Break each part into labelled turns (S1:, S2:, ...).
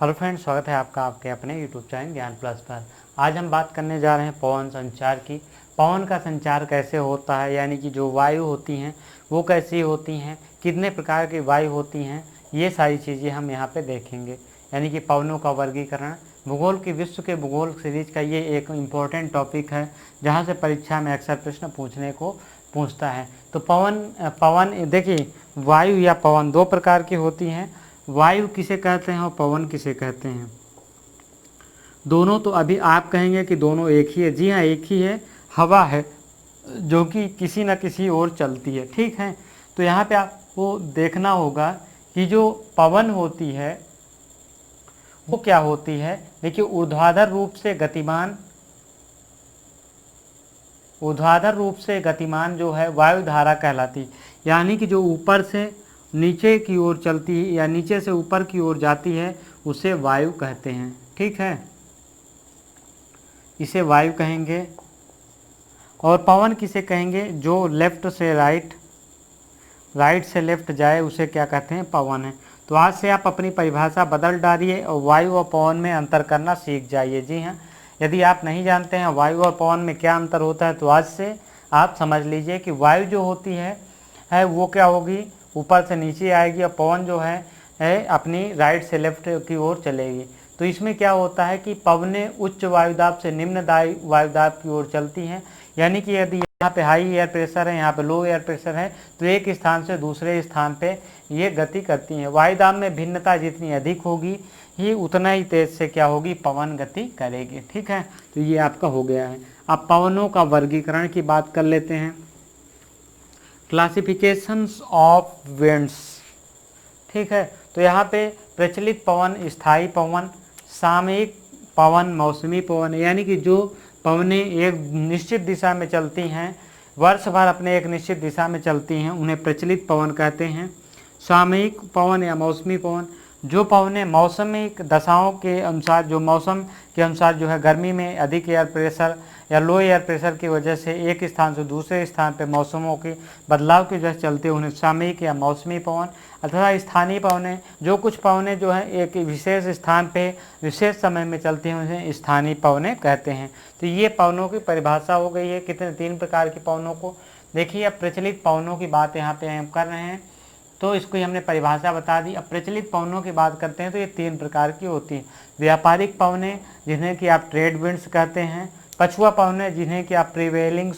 S1: Hello friends, स्वागत है आपका आपके अपने यूट्यूब चैनल ज्ञान प्लस पर। आज हम बात करने जा रहे हैं पवन संचार की। पवन का संचार कैसे होता है, यानी कि जो वायु होती हैं वो कैसी होती हैं, कितने प्रकार की वायु होती हैं, ये सारी चीज़ें हम यहाँ पे देखेंगे। यानी कि पवनों का वर्गीकरण, भूगोल की विश्व के भूगोल सीरीज का ये एक इम्पोर्टेंट टॉपिक है जहाँ से परीक्षा में अक्सर प्रश्न पूछता है। तो पवन देखिए, वायु या पवन दो प्रकार की होती हैं। वायु किसे कहते हैं और पवन किसे कहते हैं? दोनों तो अभी आप कहेंगे कि दोनों एक ही है। जी हाँ, एक ही है। हवा है जो कि किसी न किसी ओर चलती है, ठीक है। तो यहाँ पे आपको देखना होगा कि जो पवन होती है वो क्या होती है। देखिए, ऊर्ध्वाधर रूप से गतिमान जो है वायु धारा कहलाती, यानी कि जो ऊपर से नीचे की ओर चलती है या नीचे से ऊपर की ओर जाती है उसे वायु कहते हैं, ठीक है, इसे वायु कहेंगे। और पवन किसे कहेंगे? जो लेफ्ट से राइट से लेफ्ट जाए उसे क्या कहते हैं? पवन है। तो आज से आप अपनी परिभाषा बदल डालिए और वायु और पवन में अंतर करना सीख जाइए। जी हाँ, यदि आप नहीं जानते हैं वायु और पवन में क्या अंतर होता है तो आज से आप समझ लीजिए कि वायु जो होती है वो क्या होगी, ऊपर से नीचे आएगी, और पवन जो है अपनी राइट से लेफ्ट की ओर चलेगी। तो इसमें क्या होता है कि पवनें उच्च वायुदाब से निम्न वायुदाब की ओर चलती हैं। यानी कि यदि यहाँ पे हाई एयर प्रेशर है, यहाँ पे लो एयर प्रेशर है, तो एक स्थान से दूसरे स्थान पे ये गति करती हैं। वायुदाब में भिन्नता जितनी अधिक होगी ही उतना ही तेज से क्या होगी, पवन गति करेगी, ठीक है। तो ये आपका हो गया है। अब पवनों का वर्गीकरण की बात कर लेते हैं। क्लासिफिकेशंस ऑफ विंड्स, ठीक है। तो यहाँ पे प्रचलित पवन, स्थायी पवन, सामयिक पवन, मौसमी पवन, यानी कि जो पवनें एक निश्चित दिशा में चलती हैं, वर्ष भर अपने एक निश्चित दिशा में चलती हैं, उन्हें प्रचलित पवन कहते हैं। सामयिक पवन या मौसमी पवन, जो पवनें मौसमिक दशाओं के अनुसार, जो मौसम के अनुसार जो है गर्मी में अधिक एयर प्रेशर या लो एयर प्रेशर की वजह से एक स्थान से दूसरे स्थान पर मौसमों के बदलाव की वजह से चलते हैं, उन्हें सामयिक या मौसमी पवन। अथवा स्थानीय पवनें, जो कुछ पवनें जो है एक विशेष स्थान पे विशेष समय में चलती हैं उन्हें स्थानीय पवनें कहते हैं। तो ये पवनों की परिभाषा हो गई है। कितने? 3 प्रकार की पवनों को देखिए। अब प्रचलित पवनों की बात यहाँ पे हम कर रहे हैं, तो इसको हमने परिभाषा बता दी। अब प्रचलित पवनों की बात करते हैं तो ये 3 प्रकार की होती हैं। व्यापारिक पवनें, जिन्हें कि आप ट्रेड विंड्स कहते हैं। पछुआ पवनें, जिन्हें कि आप प्रिवेलिंग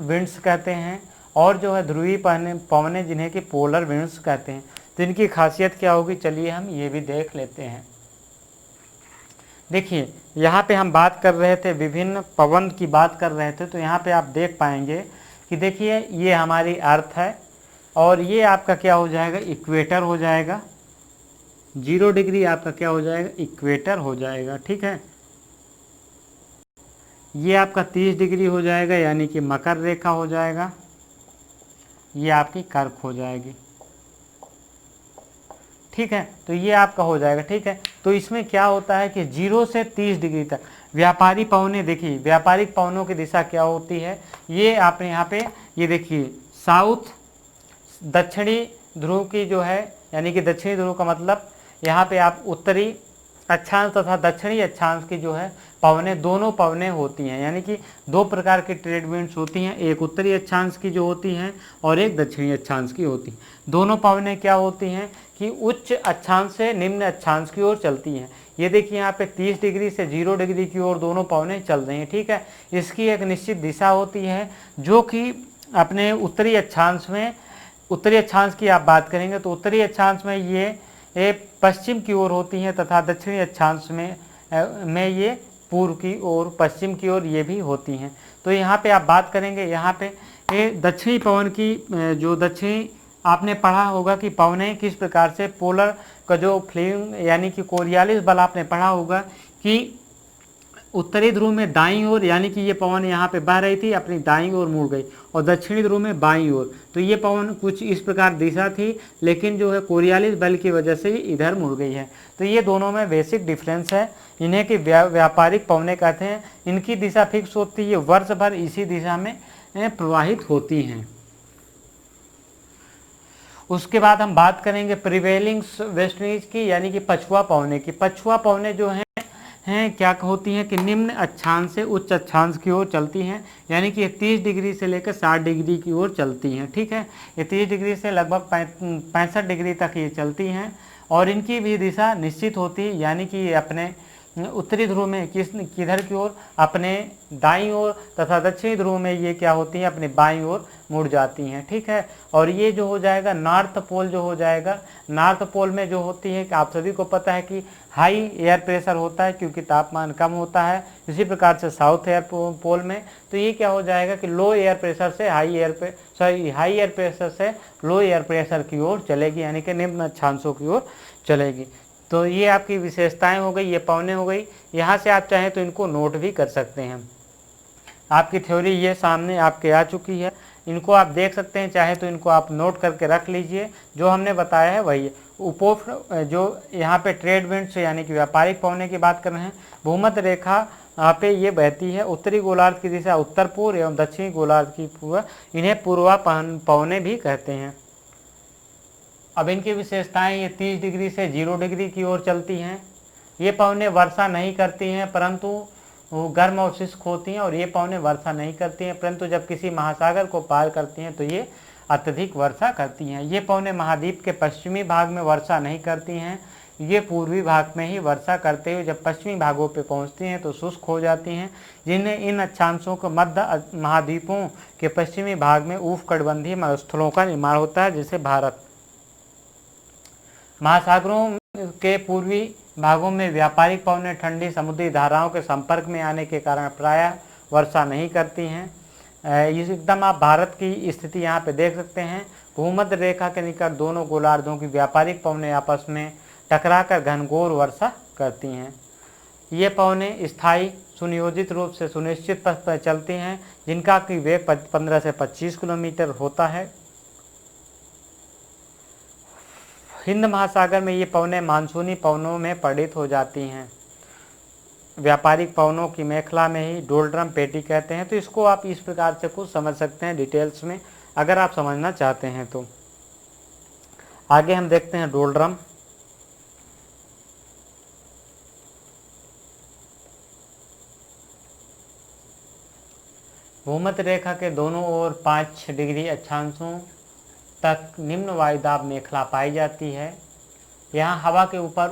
S1: विंड्स कहते हैं। और जो है ध्रुवीय पवनें, जिन्हें कि पोलर विंड्स कहते हैं। तो इनकी खासियत क्या होगी, चलिए हम ये भी देख लेते हैं। देखिए, यहाँ पे हम बात कर रहे थे, विभिन्न पवन की बात कर रहे थे, तो यहाँ पे आप देख पाएंगे कि देखिए ये हमारी अर्थ है और ये आपका क्या हो जाएगा, इक्वेटर हो जाएगा। 0 डिग्री आपका क्या हो जाएगा, इक्वेटर हो जाएगा, ठीक है। ये आपका 30 डिग्री हो जाएगा, यानी कि मकर रेखा हो जाएगा। ये आपकी कर्क हो जाएगी, ठीक है। तो ये आपका हो जाएगा, ठीक है। तो इसमें क्या होता है कि 0 से 30 डिग्री तक व्यापारिक पवनें, देखिए व्यापारिक पवनों की दिशा क्या होती है, ये आपने यहाँ पे ये देखिए, साउथ, दक्षिणी ध्रुव की जो है, यानी कि दक्षिणी ध्रुव का मतलब यहाँ पे आप उत्तरी अक्षांश तथा दक्षिणी अक्षांश की जो है पवनें, दोनों पवनें होती हैं। यानी कि 2 प्रकार की ट्रेड विंड्स होती हैं, एक उत्तरी अक्षांश की जो होती हैं और एक दक्षिणी अक्षांश की होती हैं। दोनों पवनें क्या होती हैं कि उच्च अक्षांश से निम्न अक्षांश की ओर चलती हैं। ये देखिए यहाँ पे 30 डिग्री से 0 डिग्री की ओर दोनों पवनें चल रही हैं, ठीक है। इसकी एक निश्चित दिशा होती है जो कि अपने उत्तरी अक्षांश की आप बात करेंगे तो उत्तरी अक्षांश में ये पश्चिम की ओर होती हैं तथा दक्षिणी अक्षांश में ये पूर्व की ओर, पश्चिम की ओर ये भी होती हैं। तो यहाँ पे आप बात करेंगे, यहाँ पे ये दक्षिणी पवन की, जो दक्षिणी आपने पढ़ा होगा कि पवनें किस प्रकार से, पोलर का जो फ्लिंग यानी कि कोरियालिस बल आपने पढ़ा होगा कि उत्तरी ध्रुव में दाईं ओर, यानी कि ये पवन यहाँ पे बह रही थी, अपनी दाईं ओर मुड़ गई, और दक्षिणी ध्रुव में बाईं ओर। तो ये पवन कुछ इस प्रकार दिशा थी, लेकिन जो है कोरियालिस बल की वजह से इधर मुड़ गई है। तो ये दोनों में बेसिक डिफरेंस है। इन्हें कि व्यापारिक पवनें कहते हैं। इनकी दिशा फिक्स होती है, वर्ष भर इसी दिशा में प्रवाहित होती हैं। उसके बाद हम बात करेंगे प्रिवेलिंग वेस्टर्नीज की, यानी कि पछुआ पवने की। पछुआ पवने जो हैं क्या होती हैं कि निम्न अक्षांश से उच्च अक्षांश की ओर चलती हैं, यानी कि ये 30 डिग्री से लेकर 60 डिग्री की ओर चलती हैं। ठीक है, ये 30 डिग्री से लगभग 65 डिग्री तक ये चलती हैं और इनकी भी दिशा निश्चित होती है, यानी कि ये अपने उत्तरी ध्रुव में किधर की ओर, अपने दाईं ओर, तथा दक्षिणी ध्रुव में ये क्या होती हैं, अपने बाईं ओर मुड़ जाती हैं। ठीक है, और ये जो हो जाएगा नॉर्थ पोल जो हो जाएगा, नॉर्थ पोल में जो होती है कि आप सभी को पता है कि हाई एयर प्रेशर होता है क्योंकि तापमान कम होता है। इसी प्रकार से साउथ एयर पोल में तो ये क्या हो जाएगा कि लो एयर प्रेशर से हाई एयर प्रेशर से लो एयर प्रेशर की ओर चलेगी, यानी कि निम्न अक्षांशों की ओर चलेगी। तो ये आपकी विशेषताएं हो गई, ये पवने हो गई। यहाँ से आप चाहें तो इनको नोट भी कर सकते हैं। आपकी थ्योरी ये सामने आपके आ चुकी है, इनको आप देख सकते हैं, चाहे तो इनको आप नोट करके रख लीजिए। जो हमने बताया है वही उपोष्ण, जो यहाँ पे ट्रेड विंड्स यानी कि व्यापारिक पवने की बात कर रहे हैं, भूमध्य रेखा पे ये बहती है। उत्तरी गोलार्ध की दिशा उत्तर पूर्व एवं दक्षिणी गोलार्ध की पूर्व, इन्हें पूर्वा पवने भी कहते हैं। अब इनकी विशेषताएं, ये 30 डिग्री से 0 डिग्री की ओर चलती हैं। ये पवनें वर्षा नहीं करती हैं परंतु वो गर्म और शुष्क होती हैं, और ये पवनें वर्षा नहीं करती हैं परंतु जब किसी महासागर को पार करती हैं तो ये अत्यधिक वर्षा करती हैं। ये पवनें महाद्वीप के पश्चिमी भाग में वर्षा नहीं करती हैं, ये पूर्वी भाग में ही वर्षा करते हुए जब पश्चिमी भागों पे पहुंचती हैं तो शुष्क हो जाती हैं, जिन्हें इन अक्षांशों को मध्य महाद्वीपों के पश्चिमी भाग में उष्णकटिबंधीय मरुस्थलों का निर्माण होता है, जैसे भारत। महासागरों के पूर्वी भागों में व्यापारिक पवनें ठंडी समुद्री धाराओं के संपर्क में आने के कारण प्रायः वर्षा नहीं करती हैं। एकदम आप भारत की स्थिति यहाँ पे देख सकते हैं। भूमध्य रेखा के निकट दोनों गोलार्धों की व्यापारिक पवनें आपस में टकराकर घनघोर वर्षा करती हैं। ये पवनें स्थायी सुनियोजित रूप से सुनिश्चित पथ पर चलती हैं, जिनका कि वेग 15 से 25 किलोमीटर होता है। हिंद महासागर में ये पवनें मानसूनी पवनों में परिणत हो जाती हैं। व्यापारिक पवनों की मेखला में ही डोलड्रम पेटी कहते हैं। तो इसको आप इस प्रकार से कुछ समझ सकते हैं डिटेल्स में, अगर आप समझना चाहते हैं तो। आगे हम देखते हैं डोलड्रम। भूमध्य रेखा के दोनों ओर 5 डिग्री अक्षांशों तक निम्न वायुदाब मेखला पाई जाती है। यहाँ हवा के ऊपर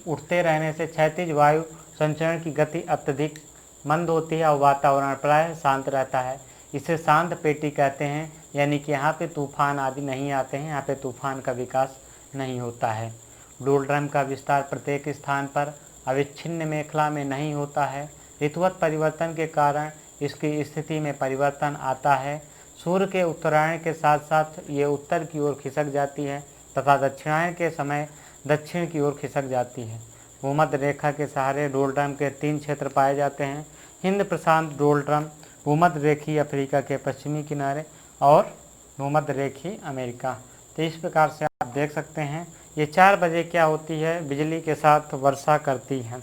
S1: उठते रहने से क्षैतिज वायु संचरण की गति अत्यधिक मंद होती है और वातावरण प्रायः शांत रहता है। इसे शांत पेटी कहते हैं, यानी कि यहाँ पे तूफान आदि नहीं आते हैं, यहाँ पे तूफान का विकास नहीं होता है। डोलड्रम का विस्तार प्रत्येक स्थान पर अविच्छिन्न मेखला में नहीं होता है। ऋतुवत परिवर्तन के कारण इसकी स्थिति में परिवर्तन आता है। सूर्य के उत्तरायण के साथ साथ ये उत्तर की ओर खिसक जाती है तथा दक्षिणायन के समय दक्षिण की ओर खिसक जाती है। भूमध्य रेखा के सहारे डोलड्रम के 3 क्षेत्र पाए जाते हैं। हिंद प्रशांत डोलड्रम, भूमध्य रेखी अफ्रीका के पश्चिमी किनारे और भूमध्य रेखी अमेरिका। तो इस प्रकार से आप देख सकते हैं ये 4 बजे क्या होती है, बिजली के साथ वर्षा करती है।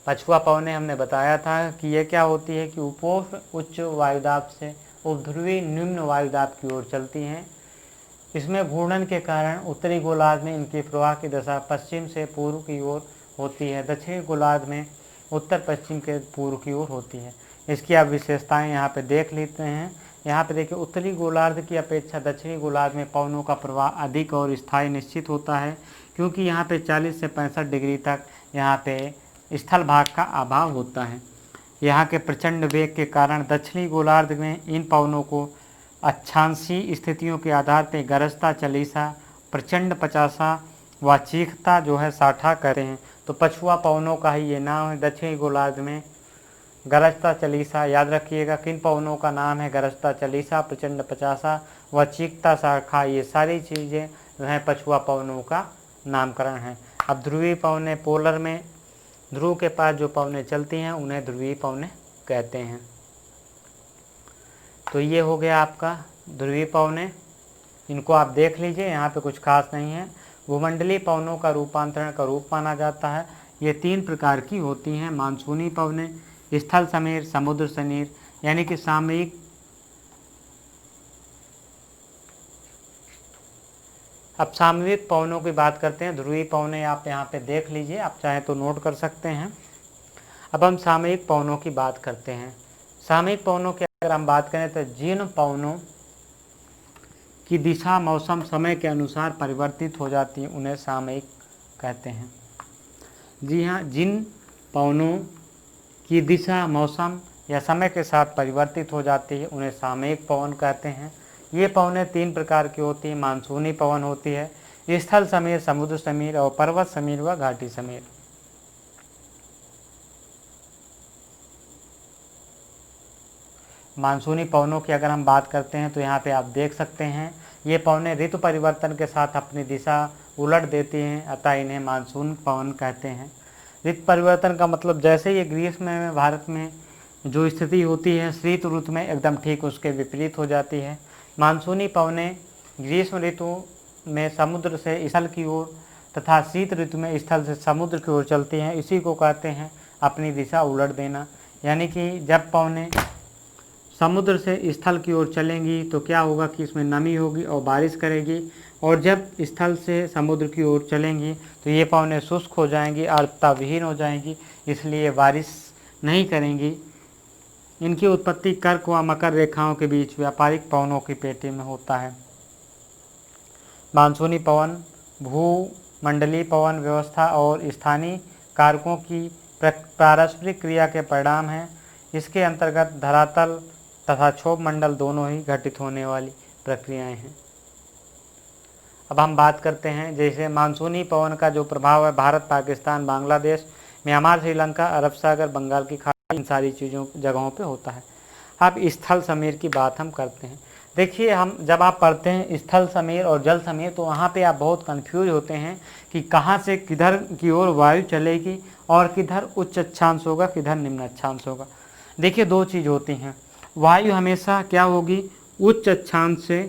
S1: पछुआ पवनें हमने बताया था कि ये क्या होती है कि उपोष्ण उच्च वायुदाब से उपध्रुवी निम्न वायुदाब की ओर चलती हैं। इसमें घूर्णन के कारण उत्तरी गोलार्ध में इनकी प्रवाह की दशा पश्चिम से पूर्व की ओर होती है, दक्षिणी गोलार्ध में उत्तर पश्चिम के पूर्व की ओर होती है। इसकी आप विशेषताएं यहाँ पे देख लेते हैं। यहाँ पे देखिए उत्तरी गोलार्ध की अपेक्षा दक्षिणी गोलार्ध में पवनों का प्रवाह अधिक और स्थायी निश्चित होता है, क्योंकि यहाँ पे 40 से 65 डिग्री तक यहाँ पे स्थल भाग का अभाव होता है। यहाँ के प्रचंड वेग के कारण दक्षिणी गोलार्ध में इन पवनों को अक्षांशीय स्थितियों के आधार पर गरजता चालीसा, प्रचंड 50 व चीखता जो है 60 कहते हैं। तो पछुआ पवनों का ही ये नाम है। दक्षिणी गोलार्ध में गरजता चालीसा, याद रखिएगा किन पवनों का नाम है गरजता चालीसा, प्रचंड 50 व चीखता 60, ये सारी चीज़ें जो हैं पछुआ पवनों का नामकरण है। अब ध्रुवीय पवनें, पोलर में ध्रुव के पास जो पवनें चलती हैं उन्हें ध्रुवीय पवनें कहते हैं। तो ये हो गया आपका ध्रुवीय पवनें, इनको आप देख लीजिए, यहाँ पे कुछ खास नहीं है। भूमंडलीय पवनों का रूपांतरण का रूप माना जाता है। ये 3 प्रकार की होती हैं। मानसूनी पवनें, स्थल समीर, समुद्र समीर, यानी कि सामयिक अब सामयिक पवनों की बात करते हैं। ध्रुवीय पवनें आप यहाँ पे देख लीजिए, आप चाहे तो नोट कर सकते हैं। अब हम सामयिक पवनों की बात करते हैं। सामयिक पवनों की अगर हम बात करें तो जिन पवनों की दिशा मौसम समय के अनुसार परिवर्तित हो जाती है उन्हें सामयिक कहते हैं। जी हाँ, जिन पवनों की दिशा मौसम या समय के साथ परिवर्तित हो जाती है उन्हें सामयिक पवन कहते हैं। ये पवनें 3 प्रकार की होती हैं। मानसूनी पवन होती है, स्थल समीर, समुद्र समीर और पर्वत समीर व घाटी समीर। मानसूनी पवनों की अगर हम बात करते हैं तो यहाँ पे आप देख सकते हैं ये पवनें ऋतु परिवर्तन के साथ अपनी दिशा उलट देती हैं, अतः इन्हें मानसून पवन कहते हैं। ऋतु परिवर्तन का मतलब जैसे ये ग्रीष्म में भारत में जो स्थिति होती है शीत ऋतु में एकदम ठीक उसके विपरीत हो जाती है। मानसूनी पवनें ग्रीष्म ऋतु में समुद्र से स्थल की ओर तथा शीत ऋतु में स्थल से समुद्र की ओर चलती हैं। इसी को कहते हैं अपनी दिशा उलट देना। यानी कि जब पवनें समुद्र से स्थल की ओर चलेंगी तो क्या होगा कि इसमें नमी होगी और बारिश करेगी, और जब स्थल से समुद्र की ओर चलेंगी तो ये पवनें शुष्क हो जाएंगी, आर्द्रता विहीन हो जाएंगी, इसलिए बारिश नहीं करेंगी। इनकी उत्पत्ति कर्क व मकर रेखाओं के बीच व्यापारिक पवनों की पेटी में होता है। मानसूनी पवन भूमंडलीय पवन व्यवस्था और स्थानीय कारकों की पारस्परिक क्रिया के परिणाम हैं। इसके अंतर्गत धरातल तथा क्षोभ मंडल दोनों ही घटित होने वाली प्रक्रियाएं हैं। अब हम बात करते हैं जैसे मानसूनी पवन का जो प्रभाव है भारत, पाकिस्तान, बांग्लादेश, म्यांमार, श्रीलंका, अरब सागर, बंगाल की खाड़ी, इन सारी चीज़ों जगहों पे होता है। अब स्थल समीर की बात हम करते हैं। देखिए, हम जब आप पढ़ते हैं स्थल समीर और जल समीर तो वहाँ पे आप बहुत कंफ्यूज होते हैं कि कहाँ से किधर की ओर वायु चलेगी और किधर उच्च अक्षांश होगा, किधर निम्न अक्षांश होगा। देखिए, 2 चीज़ होती हैं। वायु हमेशा क्या होगी, उच्च अक्षांश से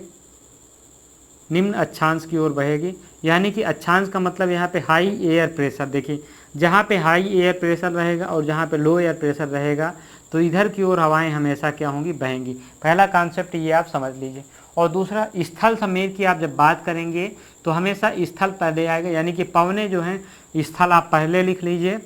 S1: निम्न अक्षांश की ओर बहेगी। यानी कि अक्षांश का मतलब यहाँ पे हाई एयर प्रेशर। देखिए, जहाँ पे हाई एयर प्रेशर रहेगा और जहाँ पे लो एयर प्रेशर रहेगा तो इधर की ओर हवाएं हमेशा क्या होंगी, बहेंगी। पहला कॉन्सेप्ट ये आप समझ लीजिए। और दूसरा, स्थल समीर की आप जब बात करेंगे तो हमेशा स्थल पहले आएगा। यानी कि पवनें जो हैं, स्थल आप पहले लिख लीजिए,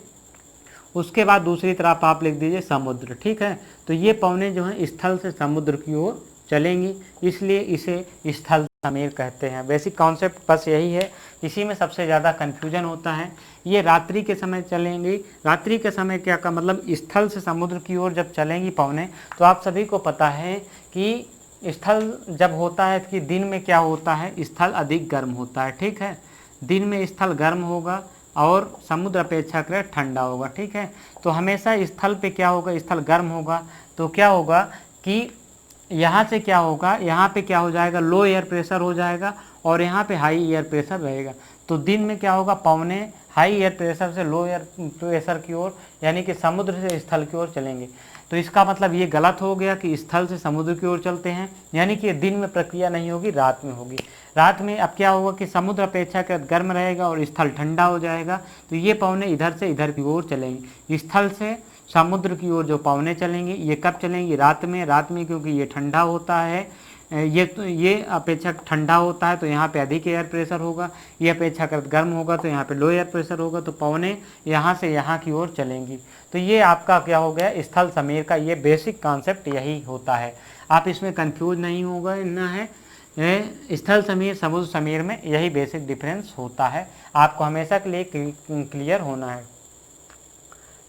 S1: उसके बाद दूसरी तरफ आप लिख दीजिए समुद्र। ठीक है, तो ये पवनें जो हैं स्थल से समुद्र की ओर चलेंगी, इसलिए इसे स्थल समीर कहते हैं। बेसिक कॉन्सेप्ट बस यही है, इसी में सबसे ज़्यादा कन्फ्यूजन होता है। ये रात्रि के समय चलेंगी। रात्रि के समय क्या का मतलब, स्थल से समुद्र की ओर जब चलेंगी पवनें तो आप सभी को पता है कि स्थल जब होता है कि दिन में क्या होता है, स्थल अधिक गर्म होता है। ठीक है, दिन में स्थल गर्म होगा और समुद्र अपेक्षाकृत ठंडा होगा। ठीक है, तो हमेशा स्थल पे क्या होगा, स्थल गर्म होगा तो क्या होगा कि यहाँ से क्या होगा, यहाँ पे क्या हो जाएगा, लो एयर प्रेशर हो जाएगा और यहाँ पे हाई एयर प्रेशर रहेगा। तो दिन में क्या होगा, पवनें हाई एयर प्रेशर से लो एयर प्रेशर की ओर यानी कि समुद्र से स्थल की ओर चलेंगे। तो इसका मतलब ये गलत हो गया कि स्थल से समुद्र की ओर चलते हैं, यानी कि दिन में प्रक्रिया नहीं होगी, रात में होगी। रात में अब क्या होगा कि समुद्र अपेक्षाकृत गर्म रहेगा और स्थल ठंडा हो जाएगा। तो ये पवनें इधर से इधर की ओर चलेंगी। स्थल से समुद्र की ओर जो पवनें चलेंगी ये कब चलेंगी, रात में। रात में क्योंकि ये ठंडा होता है, ये अपेक्षाकृत ठंडा होता है तो यहाँ पे अधिक एयर प्रेशर होगा, ये अपेक्षाकृत गर्म होगा तो यहाँ पे लो एयर प्रेशर होगा, तो पवनें यहाँ से यहाँ की ओर चलेंगी। तो ये आपका क्या हो गया, स्थल समीर का ये बेसिक कॉन्सेप्ट यही होता है। आप इसमें कंफ्यूज नहीं होगा ना है। स्थल समीर समुद्र समीर में यही बेसिक डिफरेंस होता है, आपको हमेशा के लिए क्लियर होना है।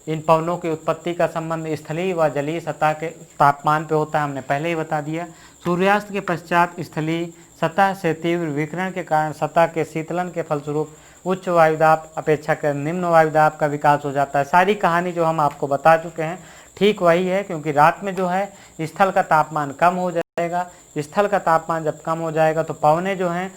S1: इन पवनों की उत्पत्ति का संबंध स्थलीय व जलीय सतह के तापमान पे होता है, हमने पहले ही बता दिया। सूर्यास्त के पश्चात स्थलीय सतह से तीव्र विकिरण के कारण सतह के शीतलन के फलस्वरूप उच्च वायुदाब अपेक्षाकृत निम्न वायुदाब का विकास हो जाता है। सारी कहानी जो हम आपको बता चुके हैं ठीक वही है, क्योंकि रात में जो है स्थल का तापमान कम हो जाएगा। स्थल का तापमान जब कम हो जाएगा तो पवनें जो हैं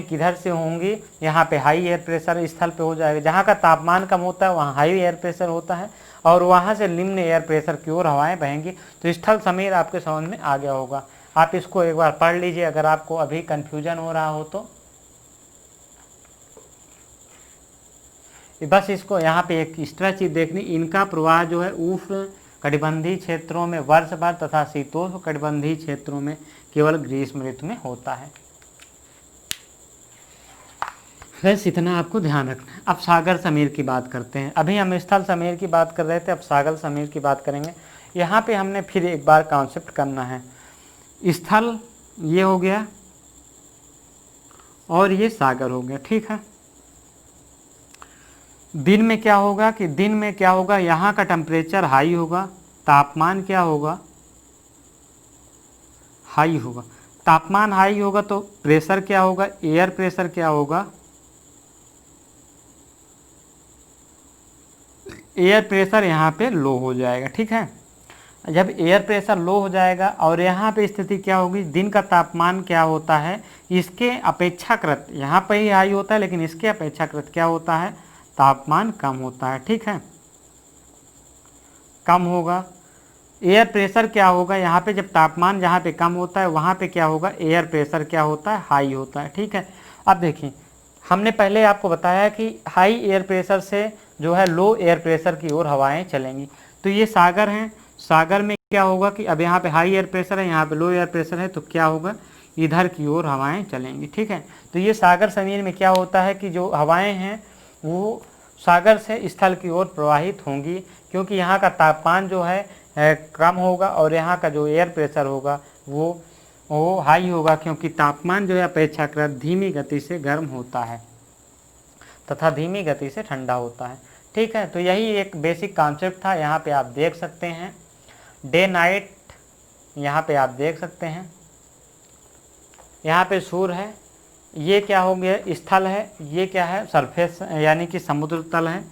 S1: किधर से होंगी, यहाँ पे हाई एयर प्रेशर स्थल पे हो जाएगा। जहाँ का तापमान कम होता है वहाँ हाई एयर प्रेशर होता है और वहाँ से निम्न एयर प्रेशर की ओर हवाएं बहेंगी। तो स्थल समीर आपके समझ में आ गया होगा। आप इसको एक बार पढ़ लीजिए अगर आपको अभी कन्फ्यूजन हो रहा हो तो। बस इसको यहाँ पे एक एक्स्ट्रा चीज देखनी, इनका प्रवाह जो है उष्ण कटिबंधीय क्षेत्रों में वर्ष भर तथा शीतोष्ण कटिबंधीय क्षेत्रों में केवल ग्रीष्म ऋतु में होता है। बस इतना आपको ध्यान रखना है। अब सागर समीर की बात करते हैं। अभी हम स्थल समीर की बात कर रहे थे, अब सागर समीर की बात करेंगे। यहाँ पे हमने फिर एक बार कॉन्सेप्ट करना है। स्थल ये हो गया और ये सागर हो गया, ठीक है। दिन में क्या होगा कि दिन में क्या होगा, यहाँ का टेम्परेचर हाई होगा, तापमान क्या होगा, हाई होगा। तापमान हाई होगा तो प्रेशर क्या होगा, एयर प्रेशर क्या होगा, एयर प्रेशर यहाँ पे लो हो जाएगा, ठीक है। जब एयर प्रेशर लो हो जाएगा और यहाँ पे स्थिति क्या होगी, दिन का तापमान क्या होता है, इसके अपेक्षाकृत यहाँ पे ही हाई होता है, लेकिन इसके अपेक्षाकृत क्या होता है, तापमान कम होता है, ठीक है, कम होगा। एयर प्रेशर क्या होगा, यहाँ पे जब तापमान जहाँ पे कम होता है वहाँ पे क्या होगा, एयर प्रेशर क्या होता है, हाई होता है, ठीक है। अब देखिए हमने पहले आपको बताया कि हाई एयर प्रेशर से जो है लो एयर प्रेशर की ओर हवाएं चलेंगी। तो ये सागर हैं, सागर में क्या होगा कि अब यहाँ पे हाई एयर प्रेशर है, यहाँ पे लो एयर प्रेशर है, तो क्या होगा, इधर की ओर हवाएं चलेंगी, ठीक है। तो ये सागर समीर में क्या होता है कि जो हवाएं हैं वो सागर से स्थल की ओर प्रवाहित होंगी, क्योंकि यहाँ का तापमान जो है कम होगा और यहाँ का जो एयर प्रेशर होगा वो हाई होगा, क्योंकि तापमान जो है अपेक्षाकृत धीमी गति से गर्म होता है तथा धीमी गति से ठंडा होता है, ठीक है। तो यही एक बेसिक कॉन्सेप्ट था। यहाँ पे आप देख सकते हैं डे नाइट, यहाँ पे आप देख सकते हैं, यहाँ पे सूर्य है, ये क्या हो गया, स्थल है, ये क्या है, सरफेस यानी कि समुद्र तल है।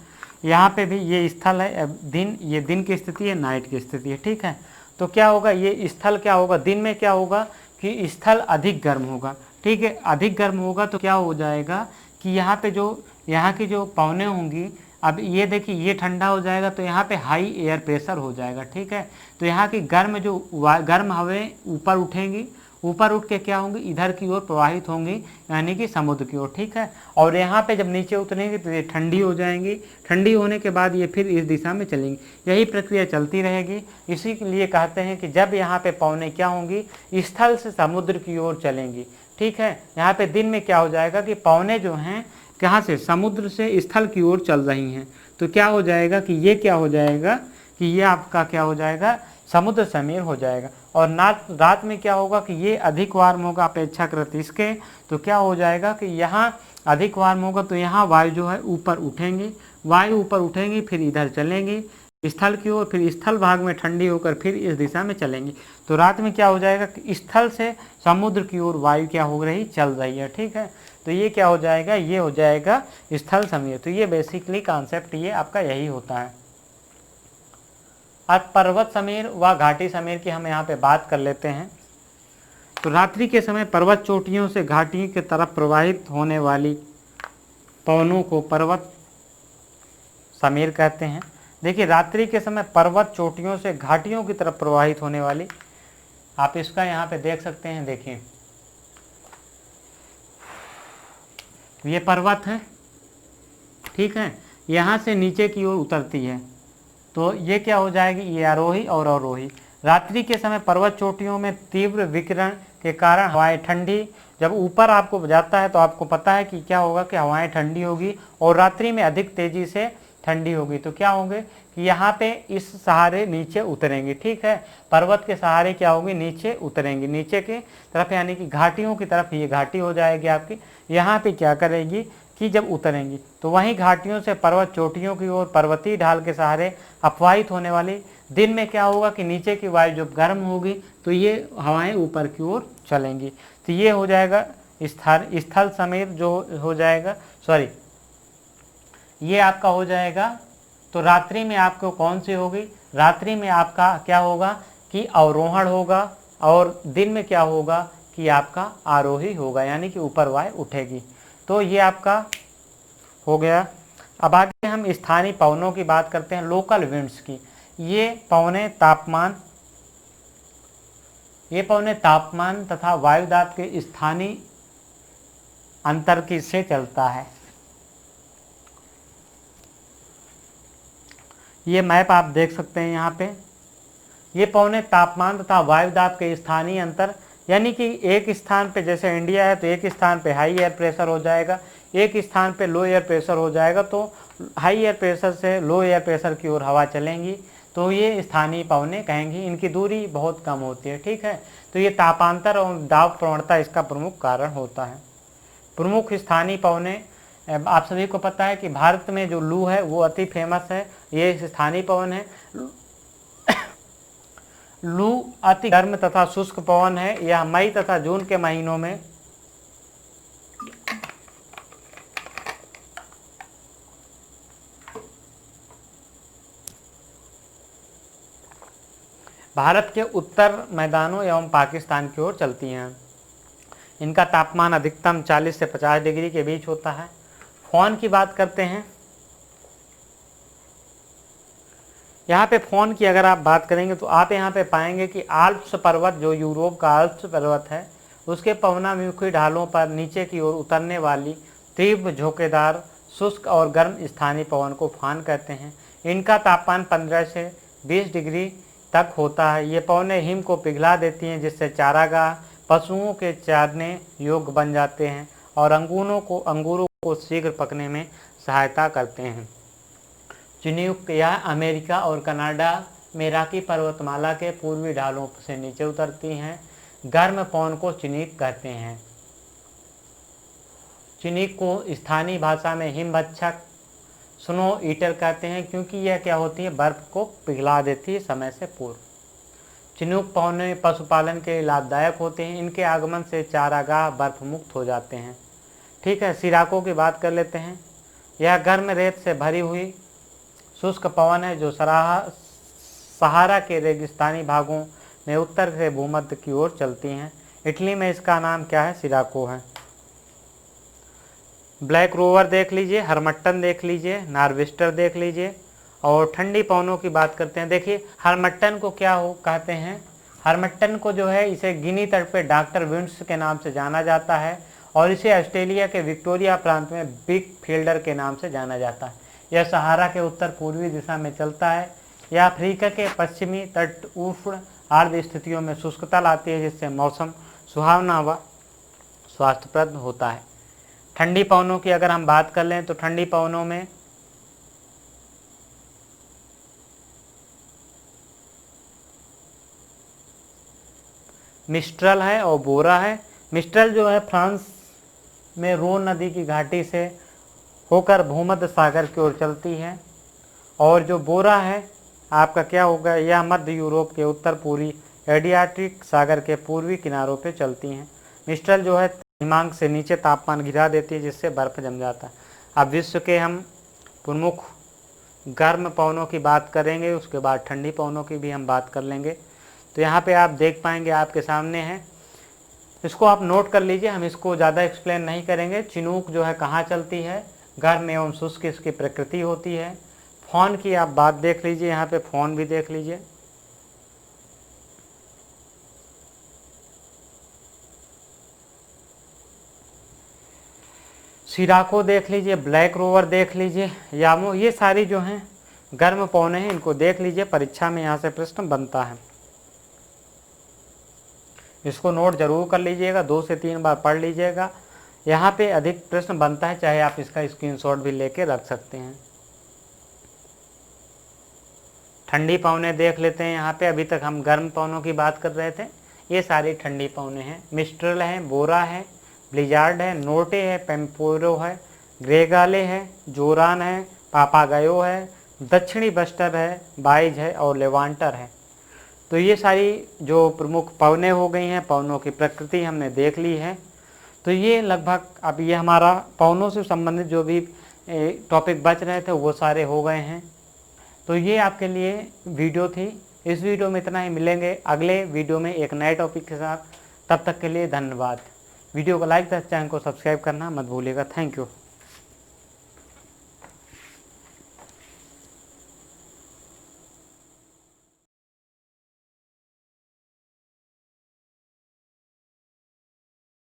S1: यहाँ पे भी ये स्थल है, दिन, ये दिन की स्थिति है, नाइट की स्थिति है, ठीक है। तो क्या होगा, ये स्थल क्या होगा, दिन में क्या होगा कि स्थल अधिक गर्म होगा, ठीक है। अधिक गर्म होगा तो क्या हो जाएगा कि यहाँ पे जो यहाँ की जो पवनें होंगी, अब ये देखिए ये ठंडा हो जाएगा तो यहाँ पे हाई एयर प्रेशर हो जाएगा, ठीक है। तो यहाँ की गर्म हवाएं ऊपर उठेंगी, ऊपर उठ के क्या होंगी, इधर की ओर प्रवाहित होंगी, यानी कि समुद्र की ओर, ठीक है। और यहाँ पे जब नीचे उतरेंगी तो ये ठंडी हो जाएंगी, ठंडी होने के बाद ये फिर इस दिशा में चलेंगी, यही प्रक्रिया चलती रहेगी। इसी के लिए कहते हैं कि जब यहाँ पे पवनें क्या होंगी, स्थल से समुद्र की ओर चलेंगी, ठीक है। यहाँ पे दिन में क्या हो जाएगा कि पवनें जो हैं कहाँ से, समुद्र से स्थल की ओर चल रही हैं, तो क्या हो जाएगा कि ये क्या हो जाएगा कि ये आपका क्या हो जाएगा, समुद्र समीर हो जाएगा। और रात में क्या होगा कि ये अधिक वार्म होगा अपेक्षाकृत इसके, तो क्या हो जाएगा कि यहाँ अधिक वार्म होगा तो यहाँ वायु जो है ऊपर उठेंगी, वायु ऊपर उठेंगी, फिर इधर चलेंगी स्थल की ओर, फिर स्थल भाग में ठंडी होकर फिर इस दिशा में चलेंगी। तो रात में क्या हो जाएगा कि स्थल से समुद्र की ओर वायु क्या हो रही, चल रही है, ठीक है। तो ये क्या हो जाएगा, ये हो जाएगा स्थल समीर। तो ये बेसिकली कॉन्सेप्ट ये आपका यही होता है। अब पर्वत समीर व घाटी समीर की हम यहाँ पे बात कर लेते हैं। तो रात्रि के समय पर्वत चोटियों से घाटी की तरफ प्रवाहित होने वाली पवनों को पर्वत समीर कहते हैं। देखिए रात्रि के समय पर्वत चोटियों से घाटियों की तरफ प्रवाहित होने वाली, आप इसका यहाँ पे देख सकते हैं, देखिए ये पर्वत है, ठीक है, यहाँ से नीचे की ओर उतरती है, तो ये क्या हो जाएगी, ये आरोही और अवरोही। रात्रि के समय पर्वत चोटियों में तीव्र विकिरण के कारण हवाएं ठंडी, जब ऊपर आपको जाता है तो आपको पता है कि क्या होगा कि हवाएं ठंडी होगी और रात्रि में अधिक तेजी से ठंडी होगी। तो क्या होंगे कि यहाँ पे इस सहारे नीचे उतरेंगे, ठीक है, पर्वत के सहारे क्या होगी, नीचे उतरेंगी, नीचे की तरफ यानी कि घाटियों की तरफ, ये घाटी हो जाएगी आपकी। यहाँ पे क्या करेगी कि जब उतरेंगी तो वहीं घाटियों से पर्वत चोटियों की ओर पर्वतीय ढाल के सहारे अपवाहित होने वाली, दिन में क्या होगा कि नीचे की वायु जब गर्म होगी तो ये हवाएं ऊपर की ओर चलेंगी। तो ये हो जाएगा स्थल समीर जो हो जाएगा, सॉरी ये आपका हो जाएगा। तो रात्रि में आपको कौन सी होगी, रात्रि में आपका क्या होगा कि अवरोहण होगा और दिन में क्या होगा कि आपका आरोही होगा, यानी कि ऊपर वायु उठेगी। तो ये आपका हो गया। अब आगे हम स्थानीय पवनों की बात करते हैं, लोकल विंड्स की। ये पवने तापमान तथा वायुदाब के स्थानीय अंतर की से चलता है। ये मैप आप देख सकते हैं यहाँ पे, ये पवने तापमान तथा वायुदाब के स्थानीय अंतर यानी कि एक स्थान पे जैसे इंडिया है तो एक स्थान पे हाई एयर प्रेशर हो जाएगा, एक स्थान पे लो एयर प्रेशर हो जाएगा, तो हाई एयर प्रेशर से लो एयर प्रेशर की ओर हवा चलेंगी, तो ये स्थानीय पवनें कहेंगी। इनकी दूरी बहुत कम होती है, ठीक है। तो ये तापांतर और दाब प्रवणता इसका प्रमुख कारण होता है। प्रमुख स्थानीय पवनें, आप सभी को पता है कि भारत में जो लू है वो अति फेमस है, ये स्थानीय पवन है। लू अति गर्म तथा शुष्क पवन है, यह मई तथा जून के महीनों में भारत के उत्तर मैदानों एवं पाकिस्तान की ओर चलती हैं। इनका तापमान अधिकतम 40 से 50 डिग्री के बीच होता है। फोन की बात करते हैं। यहाँ पे फोन की अगर आप बात करेंगे तो आप यहाँ पे पाएंगे कि आल्प्स पर्वत, जो यूरोप का आल्प्स पर्वत है, उसके पवनाभिमुखी ढालों पर नीचे की ओर उतरने वाली तीव्र झोंकेदार शुष्क और गर्म स्थानीय पवन को फान कहते हैं। इनका तापमान 15 से 20 डिग्री तक होता है। ये पवनें हिम को पिघला देती हैं, जिससे चारागाह पशुओं के चारने योग्य बन जाते हैं और अंगूरों को शीघ्र पकने में सहायता करते हैं। चिन्युक यह अमेरिका और कनाडा में रॉकी पर्वतमाला के पूर्वी ढालों से नीचे उतरती हैं। गर्म पवन को चिनिक कहते हैं। चिनिक को स्थानीय भाषा में हिमभक्षक, स्नो ईटर कहते हैं, क्योंकि यह क्या होती है, बर्फ को पिघला देती है समय से पूर्व। चिनूक पवनें पशुपालन के लिए लाभदायक होते हैं। इनके आगमन से चारागाह बर्फ मुक्त हो जाते हैं, ठीक है। सिराको की बात कर लेते हैं। यह गर्म रेत से भरी हुई शुष्क पवन है, जो सहारा के रेगिस्तानी भागों में उत्तर से भूमध्य की ओर चलती हैं। इटली में इसका नाम क्या है, सिराको है। ब्लैक रोवर देख लीजिए, हरमट्टन देख लीजिए, नार्विस्टर देख लीजिए। और ठंडी पवनों की बात करते हैं। देखिए हरमट्टन को क्या कहते हैं, हरमट्टन को जो है इसे गिनी तट पे डॉक्टर विंड्स के नाम से जाना जाता है, और इसे ऑस्ट्रेलिया के विक्टोरिया प्रांत में बिग फील्डर के नाम से जाना जाता है। यह सहारा के उत्तर पूर्वी दिशा में चलता है। यह अफ्रीका के पश्चिमी तट उष्ण आर्द्र स्थितियों में शुष्कता लाती है, जिससे मौसम सुहावना व स्वास्थ्यप्रद होता है। ठंडी पवनों की अगर हम बात कर लें तो ठंडी पवनों में मिस्ट्रल है और बोरा है। मिस्ट्रल जो है फ्रांस में रोन नदी की घाटी से होकर भूमध्य सागर की ओर चलती है, और जो बोरा है आपका क्या होगा, यह मध्य यूरोप के उत्तर पूर्वी एडियाटिक सागर के पूर्वी किनारों पे चलती हैं। मिस्ट्रल जो है हिमांक से नीचे तापमान गिरा देती है, जिससे बर्फ जम जाता है। अब विश्व के हम प्रमुख गर्म पवनों की बात करेंगे, उसके बाद ठंडी पवनों की भी हम बात कर लेंगे। तो यहाँ पे आप देख पाएंगे आपके सामने है, इसको आप नोट कर लीजिए, हम इसको ज़्यादा एक्सप्लेन नहीं करेंगे। चिनूक जो है कहाँ चलती है, गर्म एवं शुष्क इसकी प्रकृति होती है। फोन की आप बात देख लीजिए, यहाँ पे फोन भी देख लीजिए। सिराको देख लीजिए, ब्लैक रोवर देख लीजिए, यामो, ये सारी जो हैं गर्म पवनें हैं, इनको देख लीजिए, परीक्षा में यहाँ से प्रश्न बनता है। इसको नोट जरूर कर लीजिएगा, 2 से 3 बार पढ़ लीजिएगा, यहाँ पे अधिक प्रश्न बनता है, चाहे आप इसका स्क्रीनशॉट भी लेके रख सकते हैं। ठंडी पवनें देख लेते हैं। यहाँ पे अभी तक हम गर्म पवनों की बात कर रहे थे, ये सारी ठंडी पवनें हैं। मिस्ट्रल है, बोरा है, ब्लिजार्ड है, नोटे है, पेम्पोरो है, ग्रेगाले है, जोरान है, पापागायो है, दक्षिणी बस्टर है, बाइज है और लेवांटर है। तो ये सारी जो प्रमुख पवनें हो गई हैं, पवनों की प्रकृति हमने देख ली है। तो ये लगभग अब ये हमारा पवनों से संबंधित जो भी टॉपिक बच रहे थे वो सारे हो गए हैं। तो ये आपके लिए वीडियो थी। इस वीडियो में इतना ही, मिलेंगे अगले वीडियो में एक नए टॉपिक के साथ। तब तक के लिए धन्यवाद। वीडियो को लाइक तथा चैनल को सब्सक्राइब करना मत भूलिएगा। Thank you.